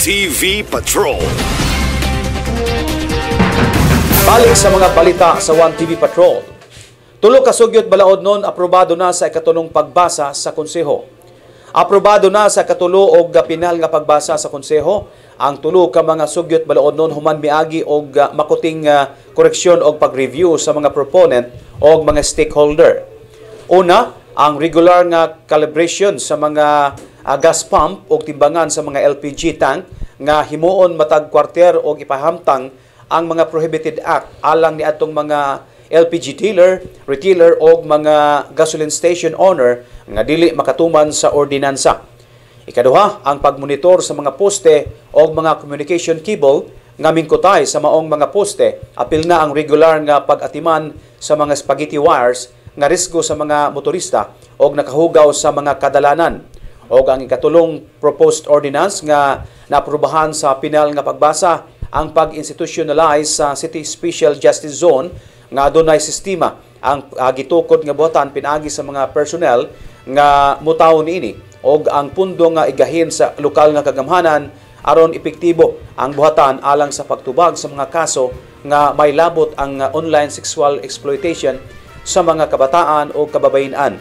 TV Patrol. Balik sa mga balita sa 1TV Patrol. Tulo ka sugyot balaod nun aprobado na sa ikatulong pagbasa sa konseho. Aprobado na sa katulo og pinal nga pagbasa sa konseho ang tulo ka mga sugyot balaod nun human miagi og makuting koreksyon og pag-review sa mga proponent og mga stakeholder. Una, ang regular nga calibration sa mga gas pump o timbangan sa mga LPG tank nga himuon matag kwarter o ipahamtang ang mga prohibited act alang ni atong mga LPG dealer, retailer o mga gasoline station owner nga dili makatuman sa ordinansa. Ikaduha, ang pagmonitor sa mga poste o mga communication cable nga mingkutay sa maong mga poste, apil na ang regular nga pag-atiman sa mga spaghetti wires nga risgo sa mga motorista o nakahugaw sa mga kadalanan. O ang ikatulong proposed ordinance nga naaprubahan sa pinal nga pagbasa ang pag-institutionalize sa City Special Justice Zone nga adunay sistema ang gitukod nga buhatan pinaagi sa mga personnel nga mutaw niini og ang pundo nga igahin sa lokal nga kagamhanan aron epektibo ang buhatan alang sa pagtubag sa mga kaso nga may labot ang online sexual exploitation sa mga kabataan o kababayenan.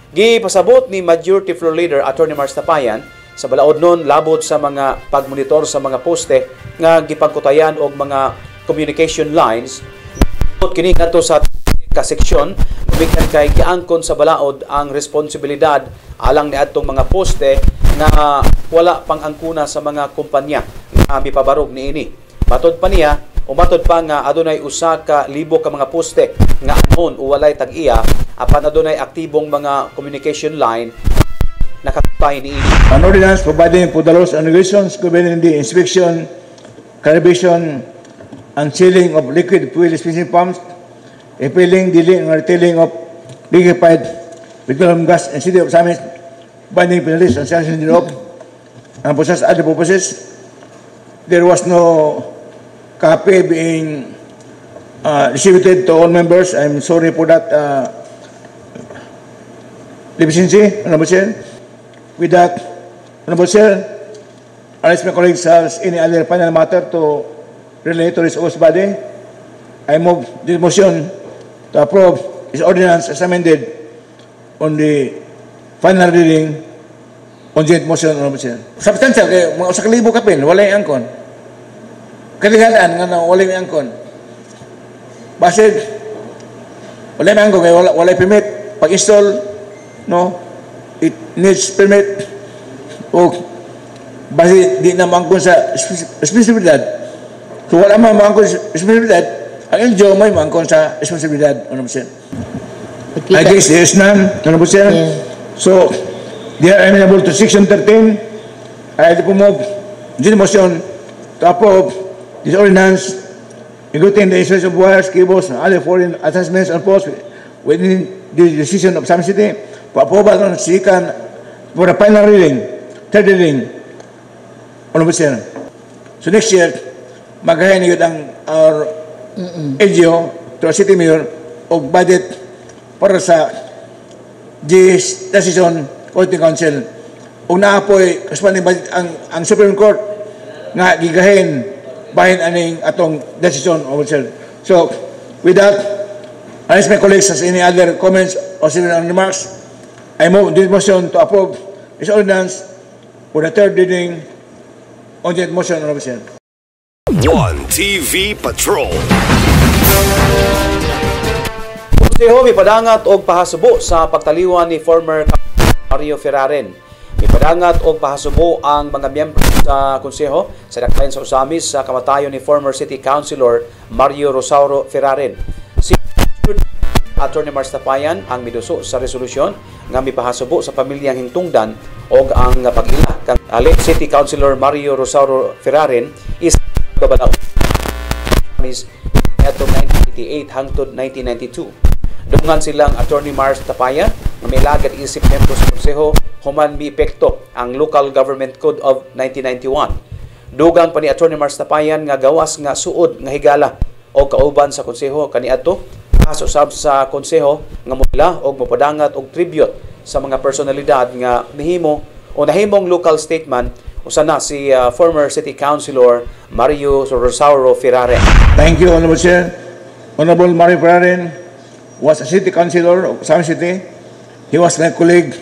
Gipasabot ni Majority Floor Leader Atty. Mars Tapayan sa balaod nun labot sa mga pagmonitor sa mga poste nga gipagkutayan og mga communication lines. Kini ngadto sa kaseksyon bisan kay giangkon sa balaod ang responsibilidad alang niadtong mga poste nga wala pang angkuna sa mga kumpanya nga mipabarog niini. Matod pa niya umatod pa nga adunay usa ka libo ka mga poste nga anon o walay tag-iya apan adunay aktibong mga communication line nakatay niini. An ordinance providing for the laws and regulations governing the inspection, calibration, and sealing of liquid fuel dispensing pumps, refilling, dealing, and retailing of liquefied petroleum gas in City of Samis, binding penalties and sanctions thereof, and for such other purposes. There was no copy being distributed to all members. I'm sorry for that deficiency, Honorable Chair. With that, Honorable Chair, unless my colleagues has any other final matter to relate to this August body, I move this motion to approve this ordinance as amended on the final reading on joint motion, Honorable Chair. Substantial, kaya mga usa ka libo kapin, walay angkon. Kaligalaan nga na walay angkon. Basid, walay angkon, kaya walay permit. Pag-install, no, it needs permit. O, basid, di na maangkon sa responsibilidad. So wala man maangkon sa responsibilidad, ang LGO may maangkon sa responsibilidad, Honorable Chair. I guess there is none, Honorable Chair. Yeah. So, they are amenable to Section 13. I move this motion to approve this ordinance, including the issuance of wires, cables, and other foreign attachments and posts within the decision of some city for approval on second for the final reading, third reading, Honorable Chair. So next year, magahin yun ang our LGO to our city mayor o budget para sa this decision County Council. Kung naapoy, kaspaning budget ang Supreme Court nga gigahin bahin aning atong decision, Officer. So, with that, unless my colleagues has any other comments or similar remarks, I move this motion to approve this ordinance for the third reading on that motion, Officer. 1TV Patrol. Konseho mipadangat og pahasubo sa pagtaliwan ni former Mario Ferraren. Mipadangat og pahasubo ang mga miyembro sa konseho sa dakbayan sa usamis sa kamatayon ni former City Councilor Mario Rosauro Ferraren. Si Atty. Mars Tapayan ang miduso sa resolusyon nga mipahasubo sa pamilyang hintungdan og ang pag-ila kang late City Councilor Mario Rosauro Ferraren is babalaw atong 1988 hangtod 1992. Dungan silang Atty. Mars Tapayan nga may lagad isip miyembro sa konseho human mi-epekto ang Local Government Code of 1991. Dugang pa ni Atty. Mars Tapayan nga gawas nga suod nga higala o kauban sa konseho kaniadto kaso sa konseho nga mula og mopadangat og tribute sa mga personalidad nga nahimo o nahimong local statesman Usa na si former City Councilor Mario Rosauro Ferrare. Thank you, Honorable Chair. Honorable Mario Ferrarin was a city councilor of San City. He was my colleague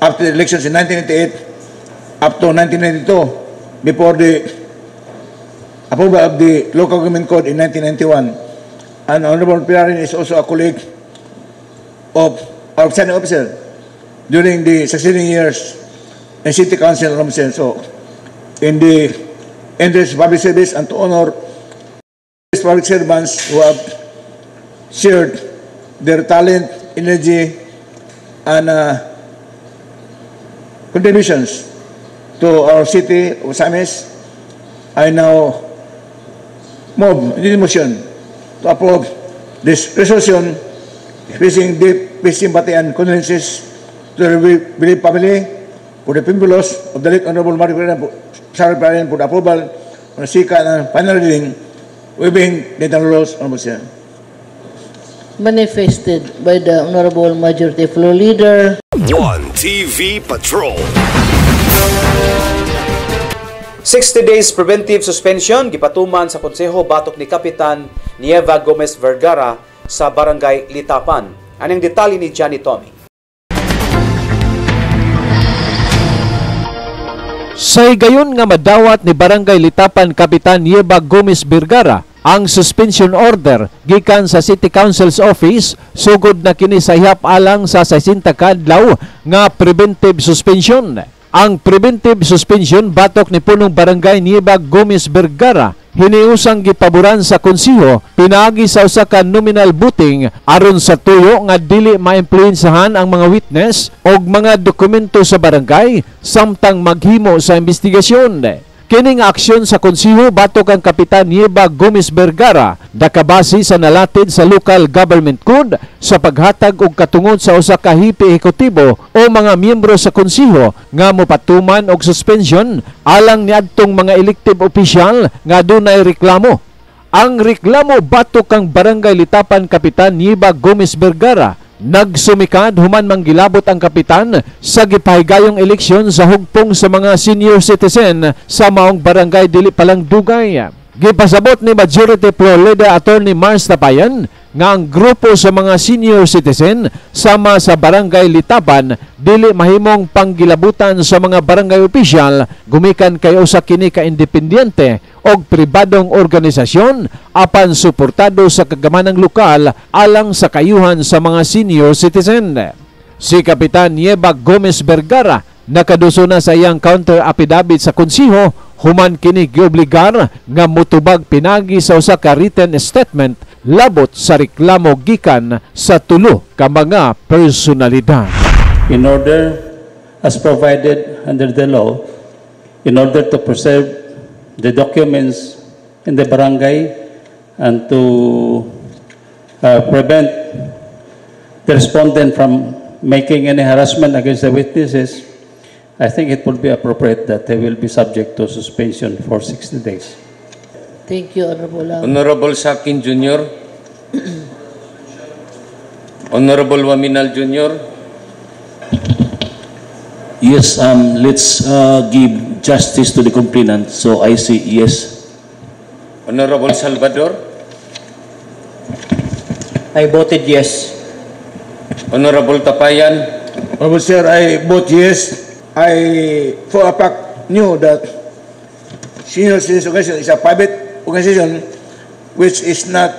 after the elections in 1998 up to 1992 before the approval of the local government code in 1991. And Honorable Ferrarin is also a colleague of our presiding officer during the succeeding years in City Council. So, in the interest of public service and to honor these public servants who have shared their talent, energy, and contributions to our city of Samis, I now move this motion to approve this resolution expressing deep sympathy and condolences to the bereaved family for the painful loss of the late Honorable Mario Ferrarin for the approval on the second and final reading, waiving the internal laws. Honorable Chair. Manifested by the Honorable Majority Floor Leader. 1TV Patrol. 60 days preventive suspension gipatuman sa konseho batok ni Kapitan Nieva Gomez Vergara sa Barangay Litapan. Anong detalye ni Johnny Tommy? Say gayon nga madawat ni Barangay Litapan Kapitan Nieva Gomez Vergara ang suspension order gikan sa City Council's office sugod na kini sayap alang sa 60 ka adlaw nga preventive suspension. Ang preventive suspension batok ni punong Barangay Nieva Gomez Vergara hiniusang gipaboran sa konseho pinaagi sa usa ka nominal voting aron sa tuyo nga dili maimpluwensahan ang mga witness og mga dokumento sa barangay samtang maghimo sa investigasyon. Kining aksyon sa konseho batok ang Kapitan Nieva Gomez Vergara nakabase sa nalatid sa Local Government Code sa paghatag og katungod sa usa ka hipi ehekutibo o mga miyembro sa konseho nga mopatuman og suspension alang niadtong mga elective official nga dunay reklamo. Ang reklamo batok kang Barangay Litapan Kapitan Nieva Gomez Vergara nagsumikad human manggilabot ang kapitan sa gipahigayong eleksyon sa hugpong sa mga senior citizen sa maong barangay dili palang dugay. Gipasabot ni Majority Floor Leader Attorney Mars Tapayan nga ang grupo sa mga senior citizen sama sa Barangay Litapan dili mahimong panggilabutan sa mga barangay official gumikan kay usa kini ka independyente og pribadong organisasyon apan suportado sa kagamanang lokal alang sa kayuhan sa mga senior citizen. Si Kapitan Nieva Gomez Vergara nakaduso na sa iyang counter affidavit sa konseho human kini giobligar nga motubag pinagi sa usa ka written statement labot sa reklamo gikan sa tulo ka mga personalidad. In order, as provided under the law, in order to preserve the documents in the barangay and to prevent the respondent from making any harassment against the witnesses, I think it would be appropriate that they will be subject to suspension for 60 days. Thank you, Honorable Honorable Sakin Jr., Honorable Waminal Jr. Yes, let's give justice to the complainant. So I say yes. Honorable Salvador, I voted yes. Honorable Tapayan, Honorable Sir, I vote yes. I, for a fact, knew that Senior Citizens Organization is a private organization which is not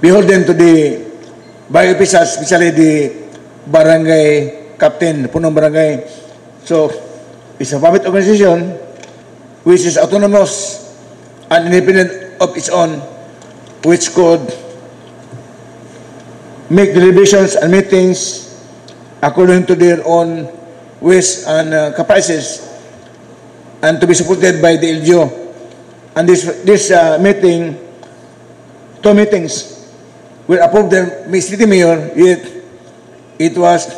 beholden to the barangay officials, especially the barangay captain, punong barangay. So, it's a private organization which is autonomous and independent of its own, which could make deliberations and meetings according to their own ways and capacities, and to be supported by the LGO. And this meeting, 2 meetings, were approved the city mayor, yet it was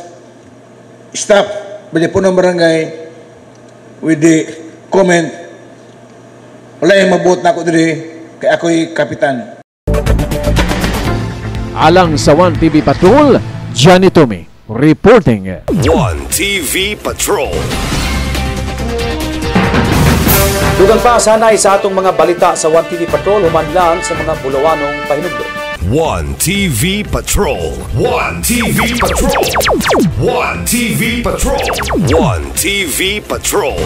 stopped by the punong barangay with the comment, wala yung mabuot na ako diri, kaya ako'y kapitan. Alang sa 1TV Patrol, Johnny Tommy reporting. 1TV Patrol. Dugang pa sanay sa atong mga balita sa 1TV Patrol, human lang sa mga bulawanong pahinugdon. 1TV Patrol. 1TV Patrol. 1TV Patrol. 1TV Patrol.